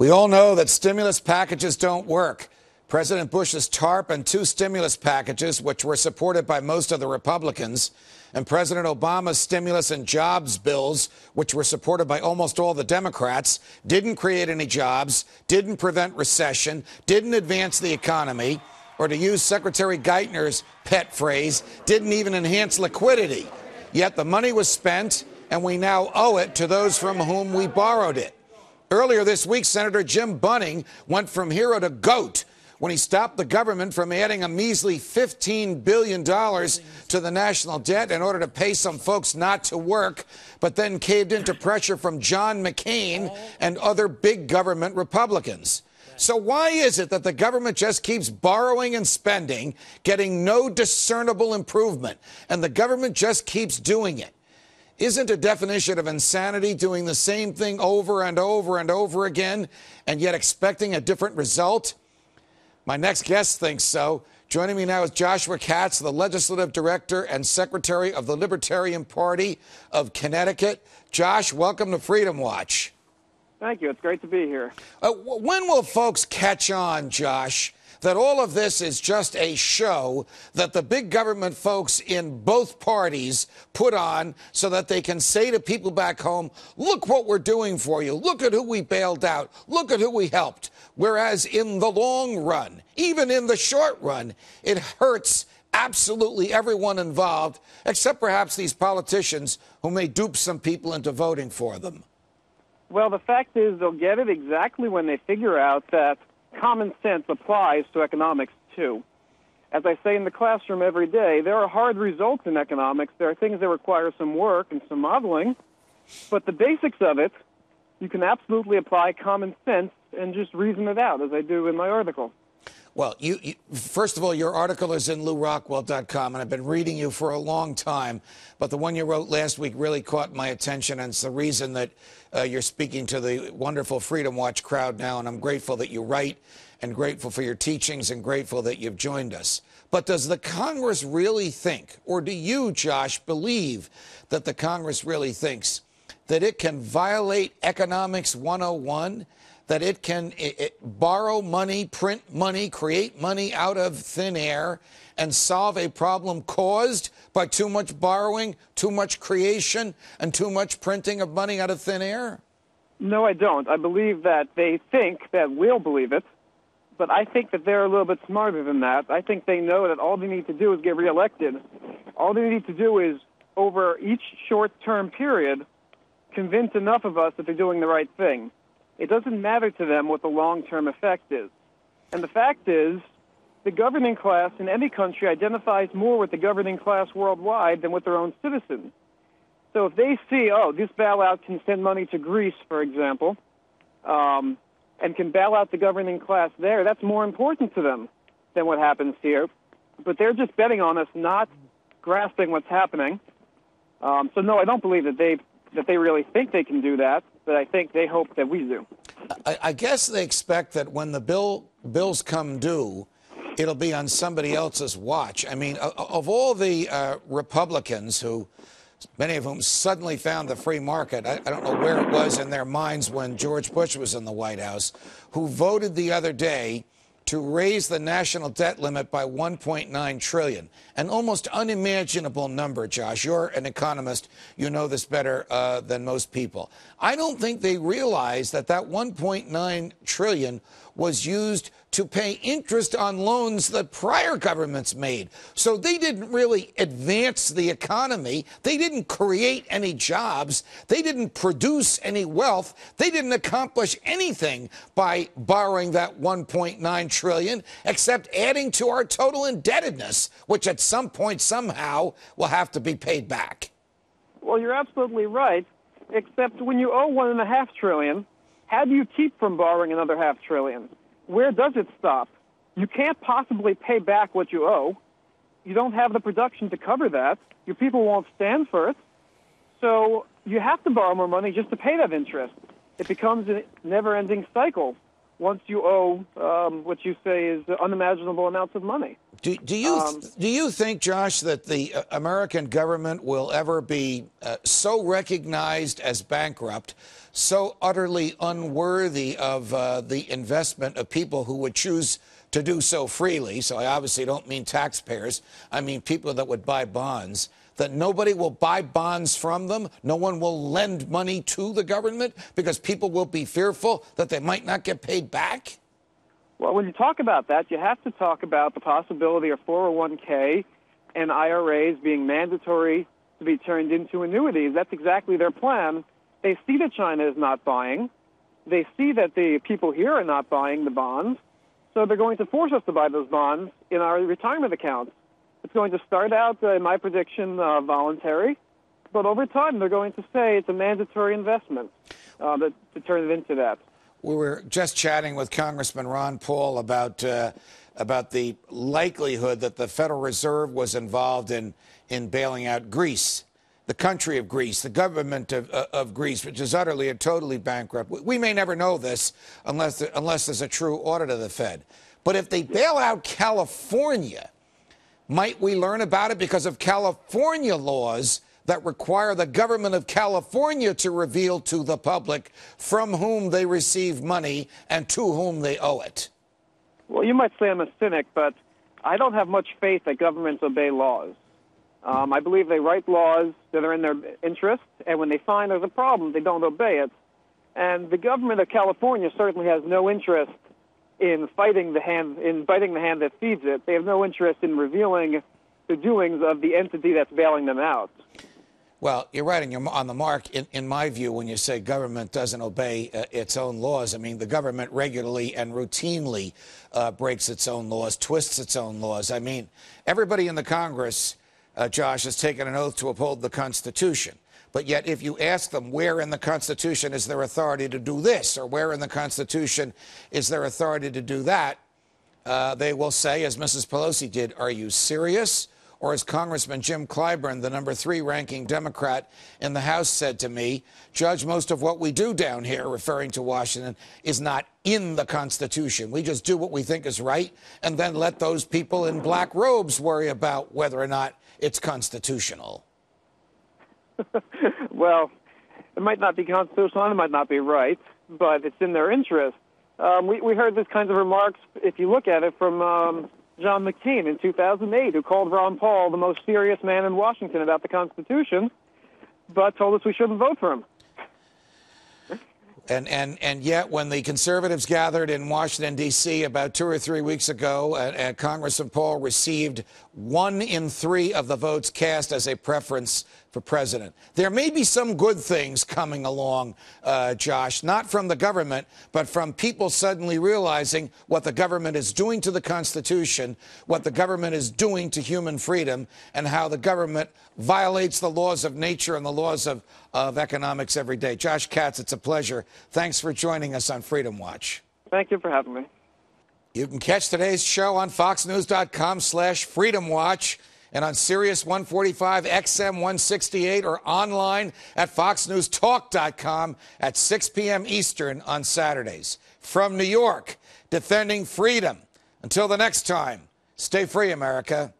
We all know that stimulus packages don't work. President Bush's TARP and two stimulus packages, which were supported by most of the Republicans, and President Obama's stimulus and jobs bills, which were supported by almost all the Democrats, didn't create any jobs, didn't prevent recession, didn't advance the economy, or to use Secretary Geithner's pet phrase, didn't even enhance liquidity. Yet the money was spent, and we now owe it to those from whom we borrowed it. Earlier this week, Senator Jim Bunning went from hero to goat when he stopped the government from adding a measly $15 billion to the national debt in order to pay some folks not to work, but then caved into pressure from John McCain and other big government Republicans. So why is it that the government just keeps borrowing and spending, getting no discernible improvement, and the government just keeps doing it? Isn't a definition of insanity doing the same thing over and over and over again, and yet expecting a different result? My next guest thinks so. Joining me now is Joshua Katz, the legislative director and secretary of the Libertarian Party of Connecticut. Josh, welcome to Freedom Watch. Thank you. It's great to be here. When will folks catch on, Josh, that all of this is just a show that the big government folks in both parties put on so that they can say to people back home, look what we're doing for you. Look at who we bailed out. Look at who we helped. Whereas in the long run, even in the short run, it hurts absolutely everyone involved, except perhaps these politicians who may dupe some people into voting for them. Well, the fact is they'll get it exactly when they figure out that common sense applies to economics, too. As I say in the classroom every day, there are hard results in economics. There are things that require some work and some modeling. But the basics of it, you can absolutely apply common sense and just reason it out, as I do in my article. Well, first of all, your article is in LouRockwell.com, and I've been reading you for a long time. But the one you wrote last week really caught my attention, and it's the reason that you're speaking to the wonderful Freedom Watch crowd now. And I'm grateful that you write, and grateful for your teachings, and grateful that you've joined us. But does the Congress really think, or do you, Josh, believe that the Congress really thinks that it can violate Economics 101? That it can borrow money, print money, create money out of thin air and solve a problem caused by too much borrowing, too much creation, and too much printing of money out of thin air? No, I don't. I believe that they think that we'll believe it, but I think that they're a little bit smarter than that. I think they know that all they need to do is get reelected. All they need to do is, over each short-term period, convince enough of us that they're doing the right thing. It doesn't matter to them what the long-term effect is. And the fact is, the governing class in any country identifies more with the governing class worldwide than with their own citizens. So if they see, oh, this bailout can send money to Greece, for example, and can bail out the governing class there, that's more important to them than what happens here. But they're just betting on us not grasping what's happening. So no, I don't believe that they really think they can do that, but I think they hope that we do. I guess they expect that when the bills come due, it'll be on somebody else's watch. I mean, of all the Republicans who, many of whom suddenly found the free market, I don't know where it was in their minds when George Bush was in the White House, who voted the other day to raise the national debt limit by $1.9 trillion, an almost unimaginable number, Josh. You're an economist. You know this better than most people. I don't think they realize that that $1.9 trillion was used to pay interest on loans that prior governments made. So they didn't really advance the economy. They didn't create any jobs. They didn't produce any wealth. They didn't accomplish anything by borrowing that $1.9 trillion, except adding to our total indebtedness, which at some point somehow will have to be paid back. Well, you're absolutely right, except when you owe $1.5 trillion, how do you keep from borrowing another $0.5 trillion? Where does it stop? You can't possibly pay back what you owe. You don't have the production to cover that. Your people won't stand for it. So you have to borrow more money just to pay that interest. It becomes a never-ending cycle once you owe what you say is unimaginable amounts of money. Do you think, Josh, that the American government will ever be so recognized as bankrupt, so utterly unworthy of the investment of people who would choose to do so freely? So I obviously don't mean taxpayers. I mean people that would buy bonds. That nobody will buy bonds from them. No one will lend money to the government because people will be fearful that they might not get paid back? Well, when you talk about that, you have to talk about the possibility of 401k and IRAs being mandatory to be turned into annuities. That's exactly their plan. They see that China is not buying. They see that the people here are not buying the bonds. So they're going to force us to buy those bonds in our retirement accounts. It's going to start out, in my prediction, voluntary. But over time, they're going to say it's a mandatory investment to turn it into that. We were just chatting with Congressman Ron Paul about the likelihood that the Federal Reserve was involved in bailing out Greece, the country of Greece, the government of Greece, which is utterly and totally bankrupt. We may never know this unless there's a true audit of the Fed. But if they bail out California, might we learn about it because of California laws that require the government of California to reveal to the public from whom they receive money and to whom they owe it? Well, you might say I'm a cynic, but I don't have much faith that governments obey laws. I believe they write laws that are in their interest, and when they find there's a problem, they don't obey it. And the government of California certainly has no interest in biting the hand that feeds it. They have no interest in revealing the doings of the entity that's bailing them out. Well, you're right, and you're on the mark, in my view, when you say government doesn't obey its own laws. I mean, the government regularly and routinely breaks its own laws, twists its own laws. I mean, everybody in the Congress, Josh, has taken an oath to uphold the Constitution. But yet, if you ask them where in the Constitution is their authority to do this, or where in the Constitution is their authority to do that, they will say, as Mrs. Pelosi did, "Are you serious?" Or as Congressman Jim Clyburn, the number 3 ranking Democrat in the House, said to me, "Judge, most of what we do down here," referring to Washington, "is not in the Constitution. We just do what we think is right and then let those people in black robes worry about whether or not it's constitutional." Well, it might not be constitutional, it might not be right, but it's in their interest. We heard these kinds of remarks, if you look at it, from John McCain in 2008, who called Ron Paul the most serious man in Washington about the Constitution, but told us we shouldn't vote for him. And yet, when the conservatives gathered in Washington, D.C. about 2 or 3 weeks ago, and Congressman Paul received 1 in 3 of the votes cast as a preference for president. There may be some good things coming along, Josh, not from the government, but from people suddenly realizing what the government is doing to the Constitution, what the government is doing to human freedom, and how the government violates the laws of nature and the laws of economics every day. Josh Katz, it's a pleasure. Thanks for joining us on Freedom Watch. Thank you for having me. You can catch today's show on foxnews.com/Freedom Watch and on Sirius 145 XM 168 or online at foxnewstalk.com at 6 p.m. Eastern on Saturdays. From New York, defending freedom. Until the next time, stay free, America.